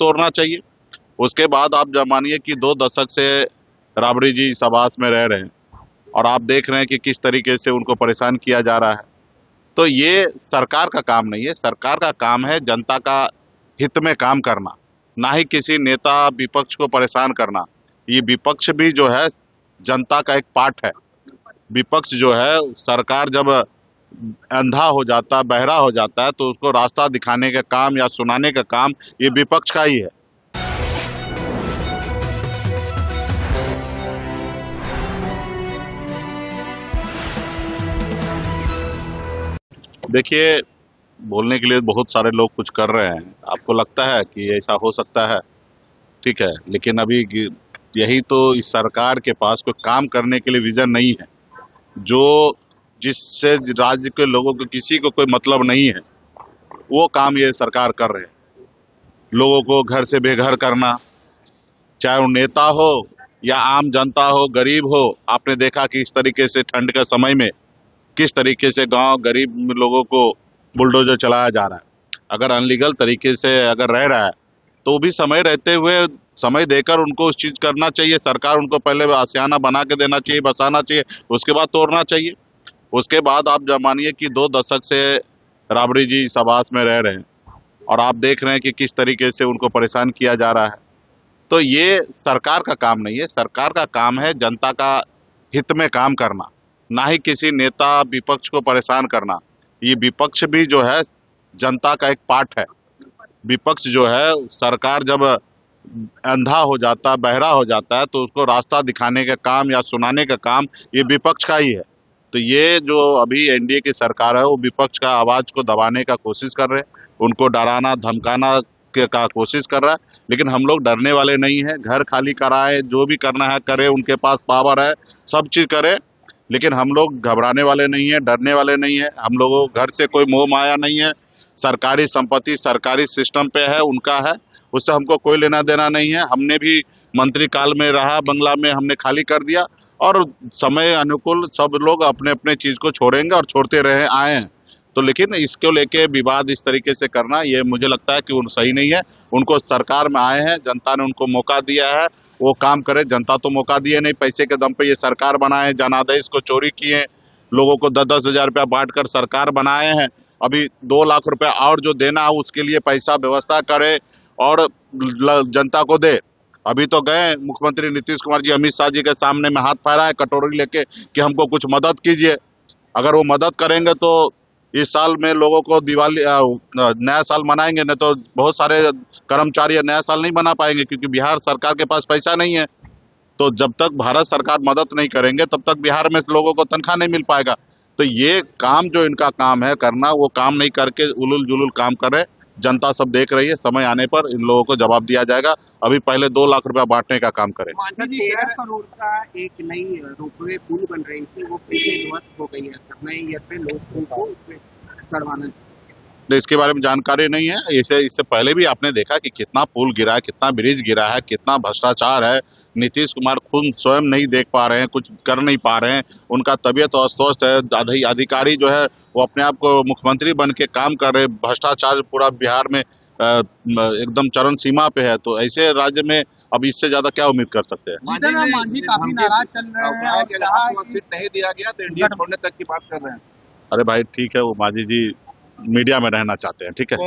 तोड़ना चाहिए। उसके बाद आप जब मानिए कि 2 दशक से राबड़ी जी इस आवास में रह रहे हैं और आप देख रहे हैं कि किस तरीके से उनको परेशान किया जा रहा है। तो ये सरकार का काम नहीं है। सरकार का काम है जनता का हित में काम करना, ना ही किसी नेता विपक्ष को परेशान करना। ये विपक्ष भी जो है जनता का एक पार्ट है। विपक्ष जो है, सरकार जब अंधा हो जाता है, बहरा हो जाता है, तो उसको रास्ता दिखाने का काम या सुनाने का काम ये विपक्ष का ही है। देखिए, बोलने के लिए बहुत सारे लोग कुछ कर रहे हैं। आपको लगता है कि ऐसा हो सकता है, ठीक है, लेकिन अभी यही तो इस सरकार के पास कोई काम करने के लिए विजन नहीं है, जो जिससे राज्य के लोगों को किसी को कोई मतलब नहीं है, वो काम ये सरकार कर रहे हैं। लोगों को घर से बेघर करना, चाहे वो नेता हो या आम जनता हो, गरीब हो। आपने देखा कि इस तरीके से ठंड के समय में किस तरीके से गांव गरीब लोगों को बुलडोजर चलाया जा रहा है। अगर अनलीगल तरीके से अगर रह रहा है तो भी समय रहते हुए समय देकर उनको उस चीज करना चाहिए। सरकार उनको पहले आशियाना बना के देना चाहिए, बसाना चाहिए, उसके बाद तोड़ना चाहिए। उसके बाद आप जब मानिए कि 2 दशक से राबड़ी जी इस आवास में रह रहे हैं और आप देख रहे हैं कि किस तरीके से उनको परेशान किया जा रहा है। तो ये सरकार का काम नहीं है। सरकार का काम है जनता का हित में काम करना, ना ही किसी नेता विपक्ष को परेशान करना। ये विपक्ष भी जो है जनता का एक पार्ट है। विपक्ष जो है, सरकार जब अंधा हो जाता है, बहरा हो जाता है, तो उसको रास्ता दिखाने का काम या सुनाने का काम ये विपक्ष का ही है। तो ये जो अभी एनडीए की सरकार है, वो विपक्ष का आवाज को दबाने का कोशिश कर रहे हैं, उनको डराना धमकाना का कोशिश कर रहा है। लेकिन हम लोग डरने वाले नहीं है। घर खाली कराए, जो भी करना है करे, उनके पास पावर है, सब चीज करे। लेकिन हम लोग घबराने वाले नहीं है, डरने वाले नहीं है। हम लोगों को घर से कोई मोह माया नहीं है। सरकारी संपत्ति सरकारी सिस्टम पे है, उनका है, उससे हमको कोई लेना देना नहीं है। हमने भी मंत्री काल में रहा, बंगला में हमने खाली कर दिया, और समय अनुकूल सब लोग अपने अपने चीज को छोड़ेंगे और छोड़ते रहे आए हैं। तो लेकिन इसको लेके विवाद इस तरीके से करना, ये मुझे लगता है कि वो सही नहीं है। उनको सरकार में आए हैं, जनता ने उनको मौका दिया है, वो काम करे। जनता तो मौका दिए नहीं, पैसे के दम पे ये सरकार बनाए, जनादेश को चोरी किए, लोगों को 10-10 हजार रुपया बांट कर सरकार बनाए हैं। अभी 2 लाख रुपया और जो देना है उसके लिए पैसा व्यवस्था करे और जनता को दे। अभी तो गए मुख्यमंत्री नीतीश कुमार जी अमित शाह जी के सामने में हाथ फैलाए कटोरी लेके कि हमको कुछ मदद कीजिए। अगर वो मदद करेंगे तो इस साल में लोगों को दिवाली नया साल मनाएंगे, नहीं तो बहुत सारे कर्मचारी नया साल नहीं मना पाएंगे, क्योंकि बिहार सरकार के पास पैसा नहीं है। तो जब तक भारत सरकार मदद नहीं करेंगे तब तक बिहार में लोगों को तनख्वाह नहीं मिल पाएगा। तो ये काम जो इनका काम है करना, वो काम नहीं करके उलुल जुलुल काम करे। जनता सब देख रही है, समय आने पर इन लोगों को जवाब दिया जाएगा। अभी पहले 2 लाख रुपया बांटने का काम करें। 13 करोड़ का एक नई रोपवे पुल बन रही थी, वो पीछे ध्वस्त हो गई है। नए ईयर पे लोगों को करवाना, इसके बारे में जानकारी नहीं है। इससे पहले भी आपने देखा कि कितना पुल गिरा है, कितना ब्रिज गिरा है, कितना भ्रष्टाचार है। नीतीश कुमार खुद स्वयं नहीं देख पा रहे हैं, कुछ कर नहीं पा रहे हैं, उनका तबीयत अस्वस्थ है। अधिकारी जो है वो अपने आप को मुख्यमंत्री बन के काम कर रहे हैं। भ्रष्टाचार पूरा बिहार में एकदम चरम सीमा पे है। तो ऐसे राज्य में अब इससे ज्यादा क्या उम्मीद कर सकते हैं। मांझी काफी नाराज चल रहे हैं, नहीं दिया गया तो इंडिया छोड़ने तक की बात कर रहे हैं। अरे भाई ठीक है, वो मांझी जी मीडिया में रहना चाहते हैं, ठीक है।